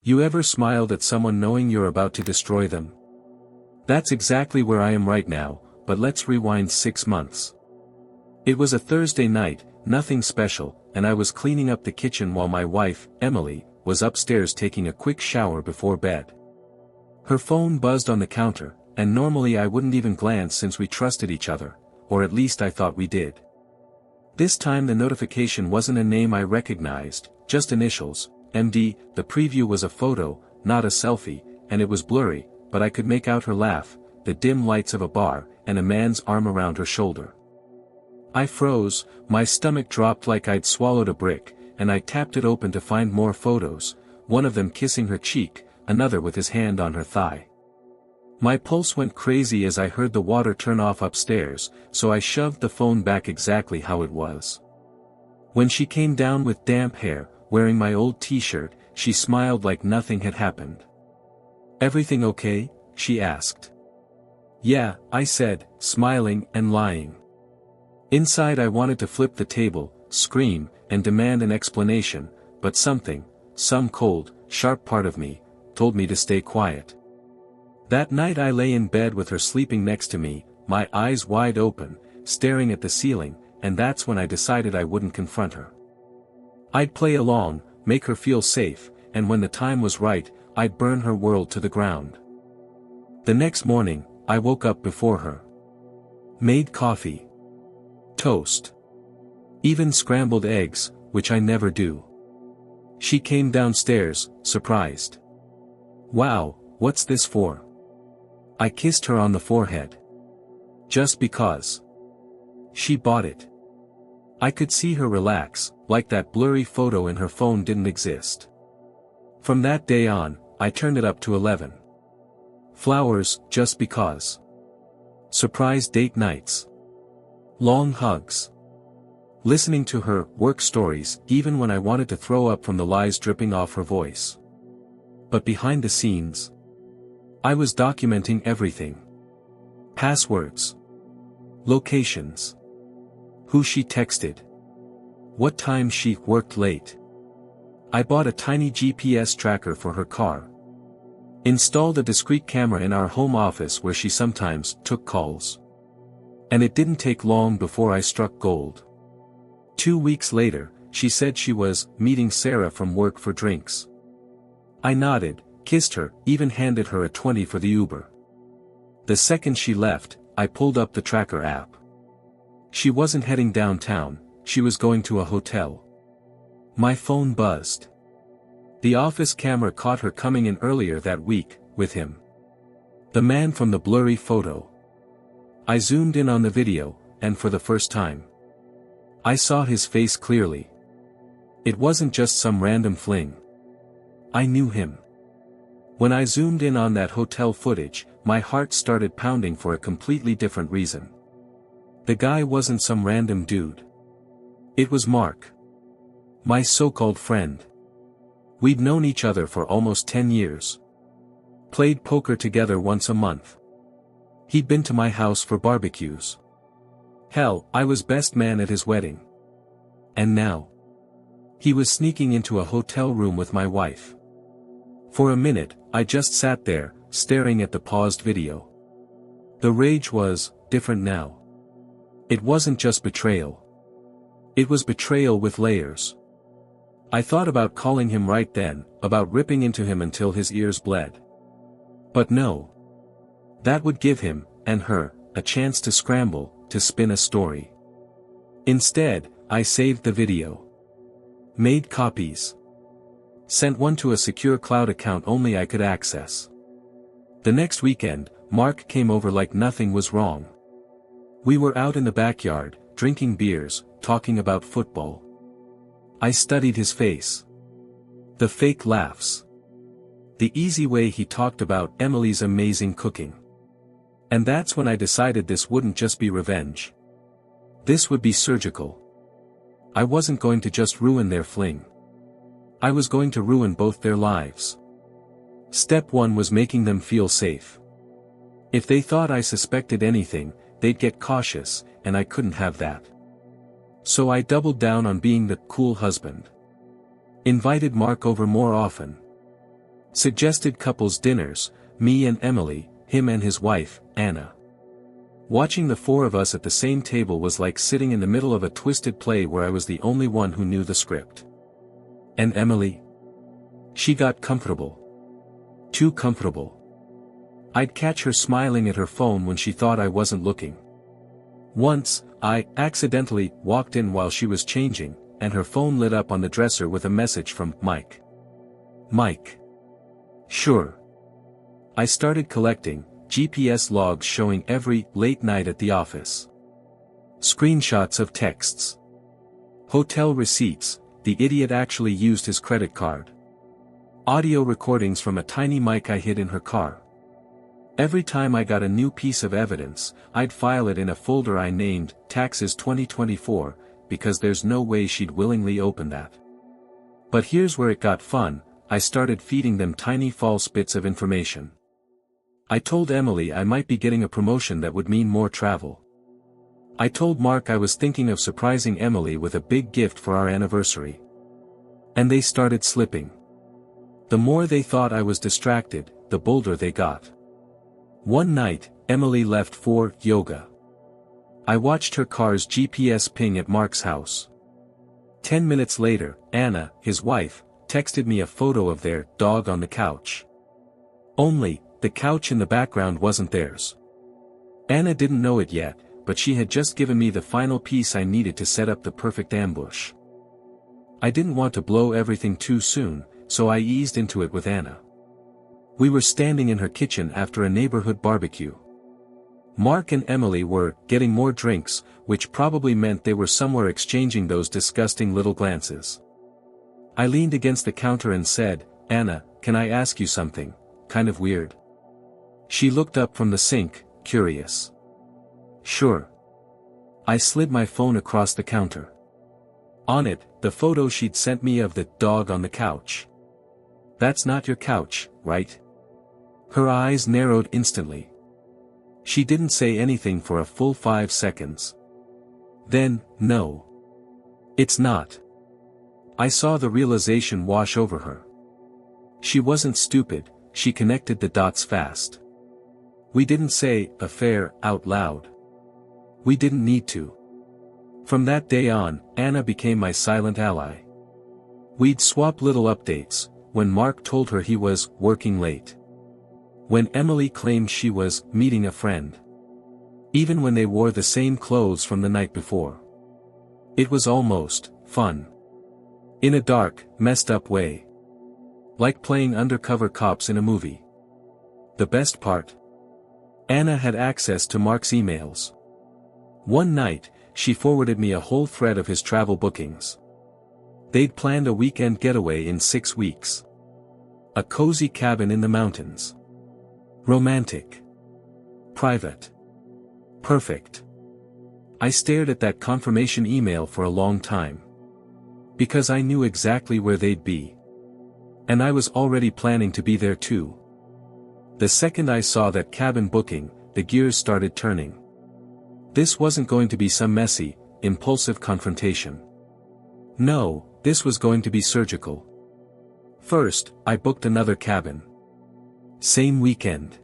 You ever smiled at someone knowing you're about to destroy them? That's exactly where I am right now, but let's rewind 6 months. It was a Thursday night, nothing special, and I was cleaning up the kitchen while my wife, Emily, was upstairs taking a quick shower before bed. Her phone buzzed on the counter, and normally I wouldn't even glance since we trusted each other, or at least I thought we did. This time the notification wasn't a name I recognized, just initials, MD. The preview was a photo, not a selfie, and it was blurry, but I could make out her laugh, the dim lights of a bar, and a man's arm around her shoulder. I froze, my stomach dropped like I'd swallowed a brick, and I tapped it open to find more photos, one of them kissing her cheek, another with his hand on her thigh. My pulse went crazy as I heard the water turn off upstairs, so I shoved the phone back exactly how it was. When she came down with damp hair, wearing my old t-shirt, she smiled like nothing had happened. "Everything okay?" she asked. "Yeah," I said, smiling and lying. Inside I wanted to flip the table, scream, and demand an explanation, but some cold, sharp part of me, told me to stay quiet. That night I lay in bed with her sleeping next to me, my eyes wide open, staring at the ceiling, and that's when I decided I wouldn't confront her. I'd play along, make her feel safe, and when the time was right, I'd burn her world to the ground. The next morning, I woke up before her. Made coffee. Toast. Even scrambled eggs, which I never do. She came downstairs, surprised. "Wow, what's this for?" I kissed her on the forehead. "Just because." She bought it. I could see her relax, like that blurry photo in her phone didn't exist. From that day on, I turned it up to 11. Flowers, just because. Surprise date nights. Long hugs. Listening to her work stories, even when I wanted to throw up from the lies dripping off her voice. But behind the scenes, I was documenting everything. Passwords. Locations. Who she texted. What time she worked late. I bought a tiny GPS tracker for her car. Installed a discreet camera in our home office where she sometimes took calls. And it didn't take long before I struck gold. 2 weeks later, she said she was meeting Sarah from work for drinks. I nodded, kissed her, even handed her a 20 for the Uber. The second she left, I pulled up the tracker app. She wasn't heading downtown, she was going to a hotel. My phone buzzed. The office camera caught her coming in earlier that week, with him. The man from the blurry photo. I zoomed in on the video, and for the first time, I saw his face clearly. It wasn't just some random fling. I knew him. When I zoomed in on that hotel footage, my heart started pounding for a completely different reason. The guy wasn't some random dude. It was Mark. My so-called friend. We'd known each other for almost 10 years. Played poker together once a month. He'd been to my house for barbecues. Hell, I was best man at his wedding. And now, he was sneaking into a hotel room with my wife. For a minute, I just sat there, staring at the paused video. The rage was different now. It wasn't just betrayal. It was betrayal with layers. I thought about calling him right then, about ripping into him until his ears bled. But no. That would give him, and her, a chance to scramble, to spin a story. Instead, I saved the video. Made copies. Sent one to a secure cloud account only I could access. The next weekend, Mark came over like nothing was wrong. We were out in the backyard, drinking beers, talking about football. I studied his face. The fake laughs. The easy way he talked about Emily's amazing cooking. And that's when I decided this wouldn't just be revenge. This would be surgical. I wasn't going to just ruin their fling. I was going to ruin both their lives. Step 1 was making them feel safe. If they thought I suspected anything, they'd get cautious, and I couldn't have that. So I doubled down on being the cool husband. Invited Mark over more often. Suggested couples dinners, me and Emily, him and his wife, Anna. Watching the four of us at the same table was like sitting in the middle of a twisted play where I was the only one who knew the script. And Emily? She got comfortable. Too comfortable. I'd catch her smiling at her phone when she thought I wasn't looking. Once, I accidentally walked in while she was changing, and her phone lit up on the dresser with a message from Mike. Mike. Sure. I started collecting GPS logs showing every late night at the office. Screenshots of texts. Hotel receipts, the idiot actually used his credit card. Audio recordings from a tiny mic I hid in her car. Every time I got a new piece of evidence, I'd file it in a folder I named Taxes 2024, because there's no way she'd willingly open that. But here's where it got fun. I started feeding them tiny false bits of information. I told Emily I might be getting a promotion that would mean more travel. I told Mark I was thinking of surprising Emily with a big gift for our anniversary. And they started slipping. The more they thought I was distracted, the bolder they got. One night, Emily left for yoga. I watched her car's GPS ping at Mark's house. 10 minutes later, Anna, his wife, texted me a photo of their dog on the couch. Only, the couch in the background wasn't theirs. Anna didn't know it yet, but she had just given me the final piece I needed to set up the perfect ambush. I didn't want to blow everything too soon, so I eased into it with Anna. We were standing in her kitchen after a neighborhood barbecue. Mark and Emily were getting more drinks, which probably meant they were somewhere exchanging those disgusting little glances. I leaned against the counter and said, "Anna, can I ask you something, kind of weird?" She looked up from the sink, curious. "Sure." I slid my phone across the counter. On it, the photo she'd sent me of the dog on the couch. "That's not your couch, right?" Her eyes narrowed instantly. She didn't say anything for a full 5 seconds. Then, "No. It's not." I saw the realization wash over her. She wasn't stupid, she connected the dots fast. We didn't say "affair" out loud. We didn't need to. From that day on, Anna became my silent ally. We'd swap little updates, when Mark told her he was working late. When Emily claimed she was meeting a friend. Even when they wore the same clothes from the night before. It was almost fun. In a dark, messed up way. Like playing undercover cops in a movie. The best part? Anna had access to Mark's emails. One night, she forwarded me a whole thread of his travel bookings. They'd planned a weekend getaway in 6 weeks. A cozy cabin in the mountains. Romantic. Private. Perfect. I stared at that confirmation email for a long time. Because I knew exactly where they'd be. And I was already planning to be there too. The second I saw that cabin booking, the gears started turning. This wasn't going to be some messy, impulsive confrontation. No, this was going to be surgical. First, I booked another cabin. Same weekend.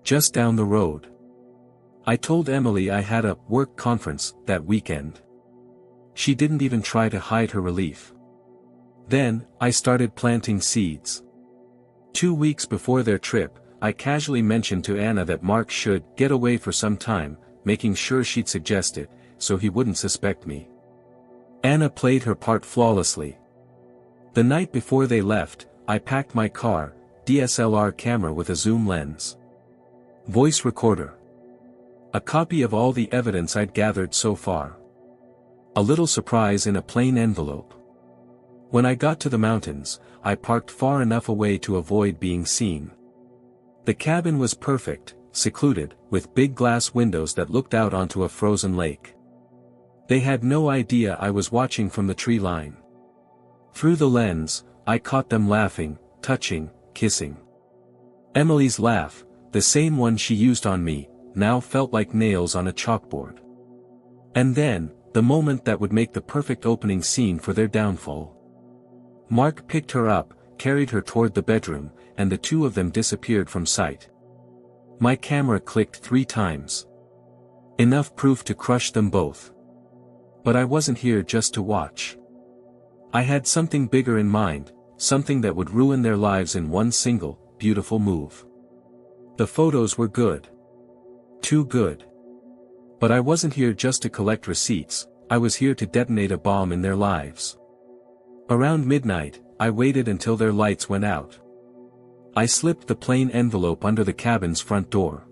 Just down the road. I told Emily I had a work conference that weekend. She didn't even try to hide her relief. Then, I started planting seeds. 2 weeks before their trip, I casually mentioned to Anna that Mark should get away for some time, making sure she'd suggest it, so he wouldn't suspect me. Anna played her part flawlessly. The night before they left, I packed my car, DSLR camera with a zoom lens. Voice recorder. A copy of all the evidence I'd gathered so far. A little surprise in a plain envelope. When I got to the mountains, I parked far enough away to avoid being seen. The cabin was perfect, secluded, with big glass windows that looked out onto a frozen lake. They had no idea I was watching from the tree line. Through the lens, I caught them laughing, touching, kissing. Emily's laugh, the same one she used on me, now felt like nails on a chalkboard. And then, the moment that would make the perfect opening scene for their downfall. Mark picked her up, carried her toward the bedroom, and the two of them disappeared from sight. My camera clicked 3 times. Enough proof to crush them both. But I wasn't here just to watch. I had something bigger in mind, something that would ruin their lives in one single, beautiful move. The photos were good. Too good. But I wasn't here just to collect receipts, I was here to detonate a bomb in their lives. Around midnight, I waited until their lights went out. I slipped the plain envelope under the cabin's front door.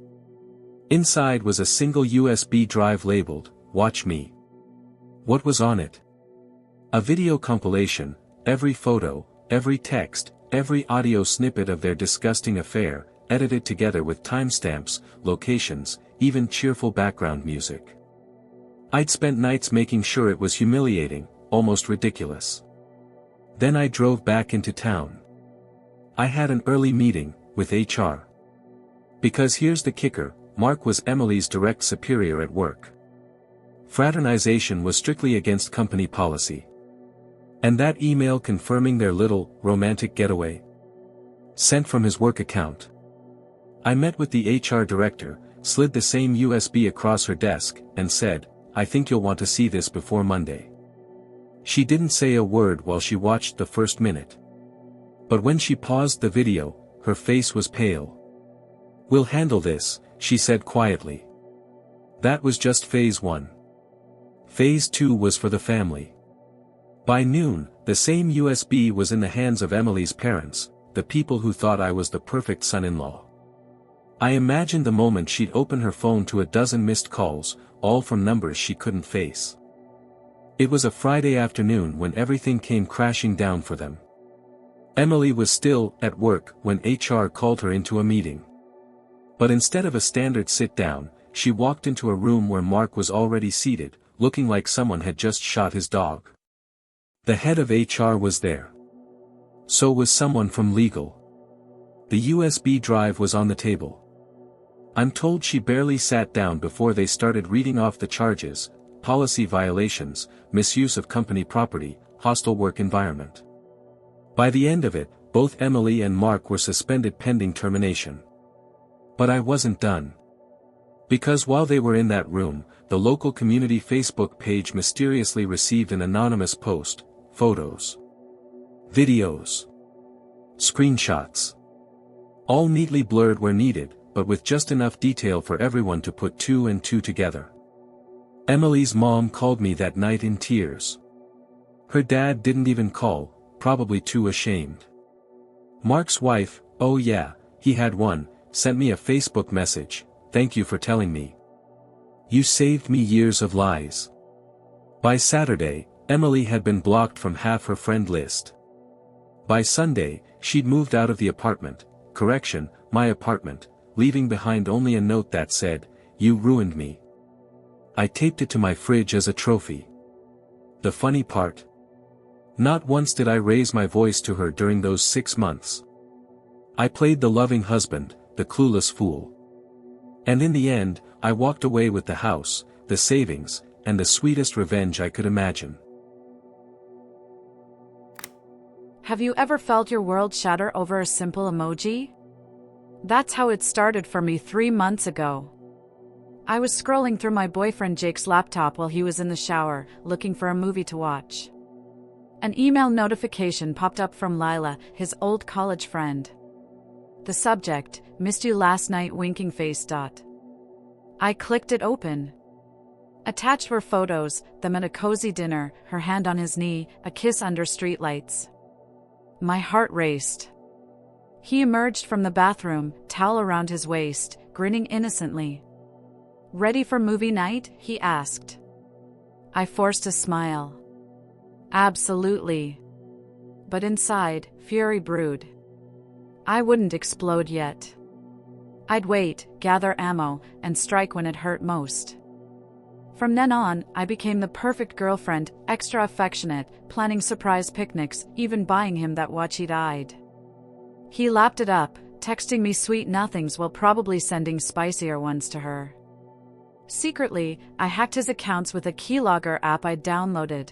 Inside was a single USB drive labeled, "Watch Me." What was on it? A video compilation, every photo, every text, every audio snippet of their disgusting affair, edited together with timestamps, locations, even cheerful background music. I'd spent nights making sure it was humiliating, almost ridiculous. Then I drove back into town. I had an early meeting, with HR. Because here's the kicker, Mark was Emily's direct superior at work. Fraternization was strictly against company policy. And that email confirming their little, romantic getaway? Sent from his work account. I met with the HR director, slid the same USB across her desk, and said, "I think you'll want to see this before Monday." She didn't say a word while she watched the first minute. But when she paused the video, her face was pale. "We'll handle this," she said quietly. That was just phase 1. Phase 2 was for the family. By noon, the same USB was in the hands of Emily's parents, the people who thought I was the perfect son-in-law. I imagined the moment she'd open her phone to a dozen missed calls, all from numbers she couldn't face. It was a Friday afternoon when everything came crashing down for them. Emily was still at work when HR called her into a meeting. But instead of a standard sit-down, she walked into a room where Mark was already seated, looking like someone had just shot his dog. The head of HR was there. So was someone from legal. The USB drive was on the table. I'm told she barely sat down before they started reading off the charges: policy violations, misuse of company property, hostile work environment. By the end of it, both Emily and Mark were suspended pending termination. But I wasn't done. Because while they were in that room, the local community Facebook page mysteriously received an anonymous post: photos, videos, screenshots. All neatly blurred where needed, but with just enough detail for everyone to put 2 and 2 together. Emily's mom called me that night in tears. Her dad didn't even call, probably too ashamed. Mark's wife, oh yeah, he had one, sent me a Facebook message: "Thank you for telling me. You saved me years of lies." By Saturday, Emily had been blocked from half her friend list. By Sunday, she'd moved out of the apartment, my apartment, leaving behind only a note that said, "You ruined me." I taped it to my fridge as a trophy. The funny part? Not once did I raise my voice to her during those 6 months. I played the loving husband, the clueless fool. And in the end, I walked away with the house, the savings, and the sweetest revenge I could imagine. Have you ever felt your world shatter over a simple emoji? That's how it started for me 3 months ago. I was scrolling through my boyfriend Jake's laptop while he was in the shower, looking for a movie to watch. An email notification popped up from Lila, his old college friend. The subject: "Missed you last night, winking face." I clicked it open. Attached were photos, them at a cozy dinner, her hand on his knee, a kiss under streetlights. My heart raced. He emerged from the bathroom, towel around his waist, grinning innocently. "Ready for movie night?" he asked. I forced a smile. Absolutely. But inside, fury brewed. I wouldn't explode yet. I'd wait, gather ammo, and strike when it hurt most. From then on, I became the perfect girlfriend, extra affectionate, planning surprise picnics, even buying him that watch he'd eyed. He lapped it up, texting me sweet nothings while probably sending spicier ones to her. Secretly, I hacked his accounts with a keylogger app I'd downloaded.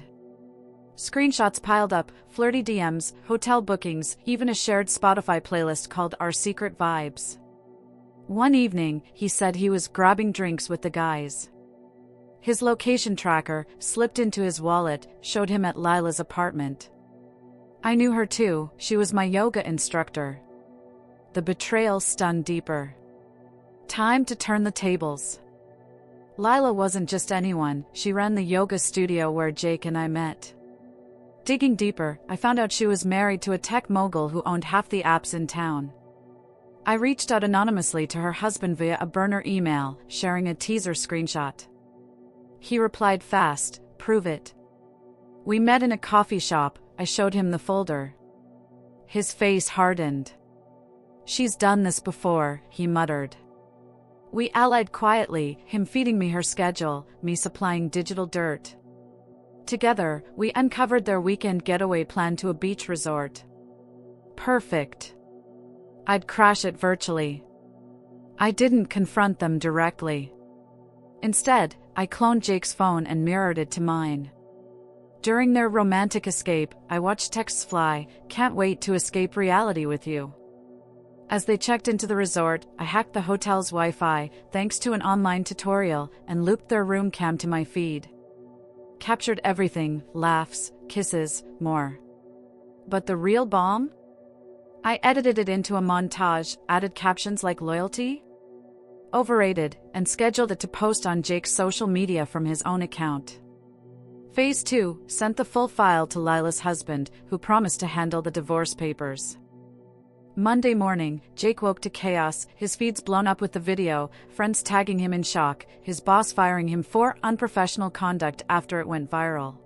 Screenshots piled up, flirty DMs, hotel bookings, even a shared Spotify playlist called Our Secret Vibes. One evening, he said he was grabbing drinks with the guys. His location tracker, slipped into his wallet, showed him at Lila's apartment. I knew her too, she was my yoga instructor. The betrayal stung deeper. Time to turn the tables. Lila wasn't just anyone, she ran the yoga studio where Jake and I met. Digging deeper, I found out she was married to a tech mogul who owned half the apps in town. I reached out anonymously to her husband via a burner email, sharing a teaser screenshot. He replied fast, "Prove it." We met in a coffee shop, I showed him the folder. His face hardened. "She's done this before," he muttered. We allied quietly, him feeding me her schedule, me supplying digital dirt. Together, we uncovered their weekend getaway plan to a beach resort. Perfect. I'd crash it virtually. I didn't confront them directly. Instead, I cloned Jake's phone and mirrored it to mine. During their romantic escape, I watched texts fly, "Can't wait to escape reality with you." As they checked into the resort, I hacked the hotel's Wi-Fi, thanks to an online tutorial, and looped their room cam to my feed. Captured everything, laughs, kisses, more. But the real bomb? I edited it into a montage, added captions like loyalty, overrated, and scheduled it to post on Jake's social media from his own account. Phase 2, sent the full file to Lila's husband, who promised to handle the divorce papers. Monday morning, Jake woke to chaos, his feeds blown up with the video, friends tagging him in shock, his boss firing him for unprofessional conduct after it went viral.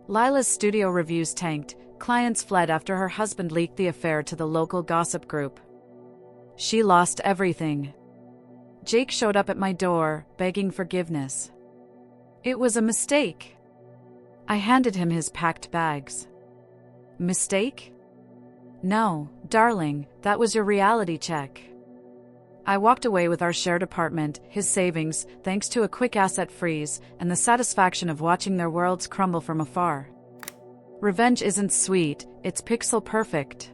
Lila's studio reviews tanked, clients fled after her husband leaked the affair to the local gossip group. She lost everything. Jake showed up at my door, begging forgiveness. It was a mistake. I handed him his packed bags. Mistake? No, darling, that was your reality check. I walked away with our shared apartment, his savings, thanks to a quick asset freeze, and the satisfaction of watching their worlds crumble from afar. Revenge isn't sweet, it's pixel perfect.